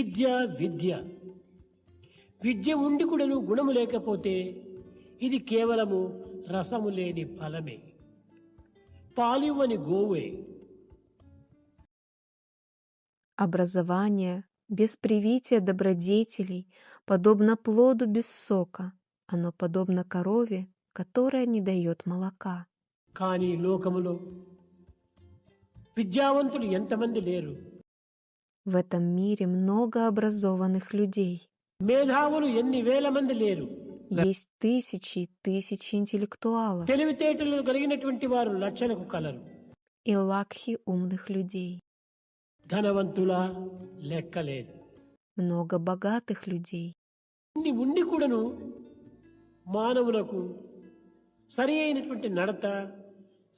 విద్య విద్య విద్య ఉండి కూడాను గుణము లేకపోతే ఇది కేవలము రసము లేని ఫలమే, పాలివ్వని గోవే. Образование без привития добродетелей подобно плоду без сока, оно подобно корове, которая не дает молока. కానీ లోకములో విద్యావంతులు ఎంతమంది లేరు, В этом мире много образованных людей. మేధావులు ఎన్ని వేల మంది లేరు, Есть тысячи и тысячи интеллектуалов తెలివితేటలు కలిగినటువంటి వారు లక్షలకు కలరు. и лакхи умных людей. ధనవంతుల లెక్కలేదు. Много богатых людей. ఇన్ని ఉండి కూడాను మానవులకు సరి అయినటువంటి నడత,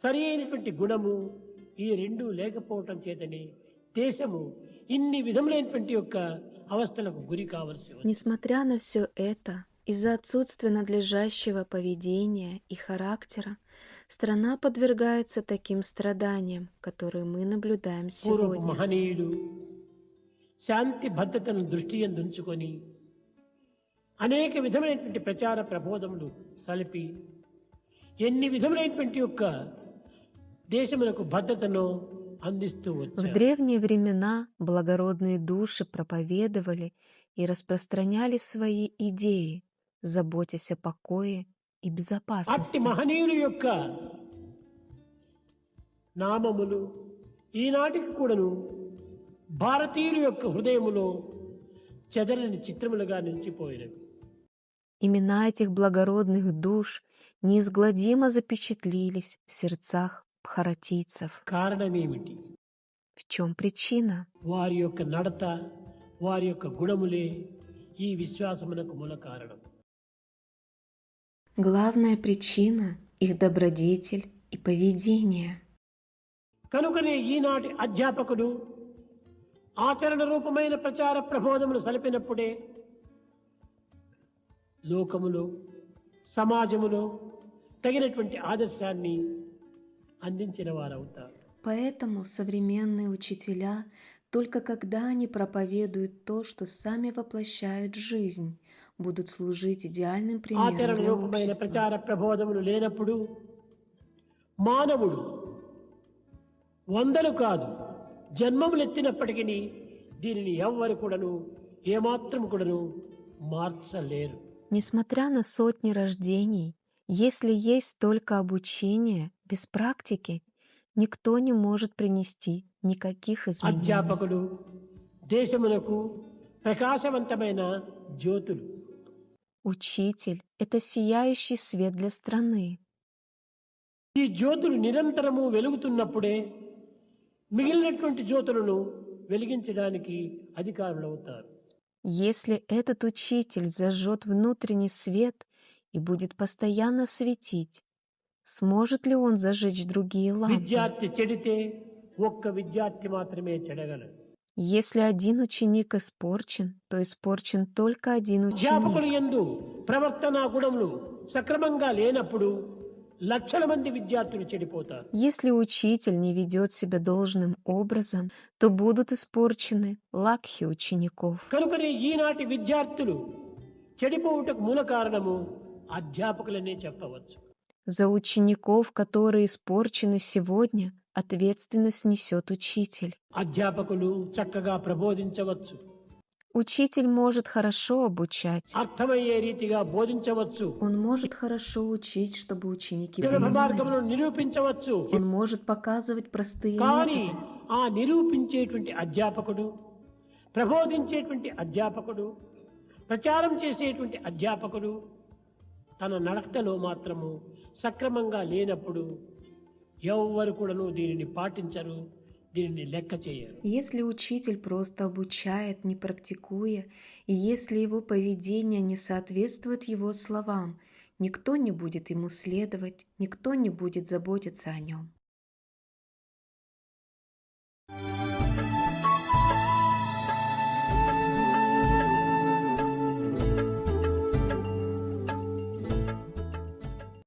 సరి అయినటువంటి గుణము ఈ రెండు లేకపోవటం చేతని దేశము ఇన్ని విధములైనటువంటి యొక్క అవస్థలకు గురి కావలసి ఉంది. Несмотря на все это, из-за отсутствия надлежащего поведения и характера, страна подвергается таким страданиям, которые мы наблюдаем పూర్వపు сегодня. మహనీయుడు శాంతి భద్రతను దృష్టి ఉంచుకొని అనేక విధమైనటువంటి ప్రచార ప్రబోధములు సలిపి ఎన్ని విధములైనటువంటి యొక్క దేశములకు భద్రతను అందిస్తూ В వచ్చారు. древние времена благородные души проповедовали и распространяли свои идеи, заботясь о покое и అట్టి безопасности. మహనీయుల యొక్క నామములు ఈనాటికి కూడాను భారతీయుల యొక్క హృదయములో చెదరని చిత్రములుగా నిలిచిపోయినవి. Имена этих благородных душ неизгладимо запечатлились в сердцах бхаратийцев. కారణమేమిటి? В чем причина? వారి యొక్క నడత, వారి యొక్క గుణములే ఈ విశ్వాసమునకు మూల కారణం. Главная причина — их добродетель и поведение. కనుకనే ఈనాటి అధ్యాపకులు ఆచరణ రూపమైన ప్రచార ప్రబోధములు సలిపినప్పుడే లోకములో సమాజములో తగినటువంటి ఆదర్శాన్ని అందించిన వారవుతారు. Поэтому современные учителя, только когда они проповедуют то, что сами воплощают в жизнь, будут служить идеальным примером ఆచరణ для రూపమైన общества. ప్రచార ప్రబోధములు లేనప్పుడు మానవుడు వందలు కాదు జన్మములెత్తినప్పటికీ దీనిని ఎవ్వరు కూడాను ఏమాత్రం కూడాను మార్చలేరు. Несмотря на сотни рождений, если есть только обучение, без практики, никто не может принести никаких изменений. అధ్యాపకులు దేశమునకు ప్రకాశవంతమైన జ్యోతులు. Учитель — это сияющий свет для страны. ఈ జ్యోతులు నిరంతరము వెలుగుతున్నప్పుడే మిగిలినటువంటి జ్యోతులను వెలిగించడానికి అధికారులు అవుతారు. Если этот учитель зажжет внутренний свет и будет постоянно светить, сможет ли он зажечь другие лампы? విద్యార్థి చెడితే ఒక్క విద్యార్థి మాత్రమే చెడగలడు. Если один ученик испорчен, то испорчен только один అధ్యాపకులు ученик. యందు ప్రవర్తనా గుణములు సక్రమంగా లేనప్పుడు లక్షల మంది విద్యార్థులు చెడిపోతారు. Если учитель не ведет себя должным образом, то будут испорчены лакхи учеников. కనుకనే ఈనాటి విద్యార్థులు చెడిపోవుటకు మూల కారణము అధ్యాపకులనే చెప్పవచ్చు. За учеников, которые испорчены сегодня, ответственность несет учитель. అధ్యాపకులు చక్కగా ప్రబోధించవచ్చు, Учитель может хорошо обучать. అర్థమయ్యే రీతిగా బోధించవచ్చు, Он может хорошо учить, чтобы ученики సులభ понимали. మార్గములను నిరూపించవచ్చు. Он может показывать простые కానీ методы. ఆ నిరూపించేటువంటి అధ్యాపకుడు, ప్రబోధించేటువంటి అధ్యాపకుడు, ప్రచారం చేసేటువంటి అధ్యాపకుడు తన నడకలో మాత్రము సక్రమంగా లేనప్పుడు ఎవ్వరు కూడాను దీనిని పాటించరు, దీనిని లెక్క చేయరు. Если учитель просто обучает, не практикуя, и если его поведение не соответствует его словам, никто не будет ему следовать, никто не будет заботиться о нем.